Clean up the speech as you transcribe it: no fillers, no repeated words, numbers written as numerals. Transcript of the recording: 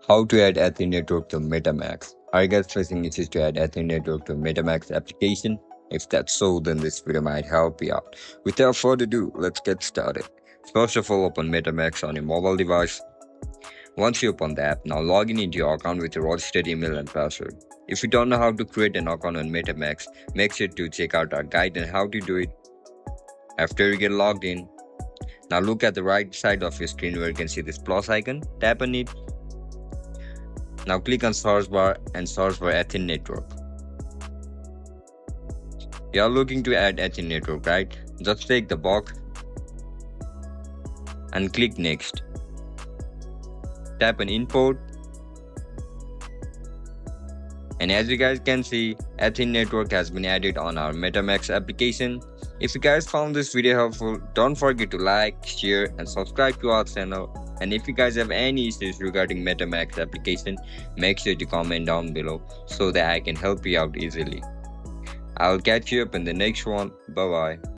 How to add Athene Network to MetaMask. Are you guys facing issues to add Athene Network to MetaMask application? If that's so, then this video might help you out. Without further ado, let's get started. First of all, open MetaMask on your mobile device. Once you open the app, now log in into your account with your registered email and password. If you don't know how to create an account on MetaMask, make sure to check out our guide on how to do it. After you get logged in, now look at the right side of your screen where you can see this plus icon. Tap on it. Now click on search bar and search for Athene Network. You are looking to add Athene Network, right? Just check the box and click next. Tap on import. And as you guys can see, Athene Network has been added on our MetaMask application. If you guys found this video helpful, don't forget to like, share and subscribe to our channel. And if you guys have any issues regarding MetaMask application, make sure to comment down below so that I can help you out easily. I'll catch you up in the next one. Bye bye.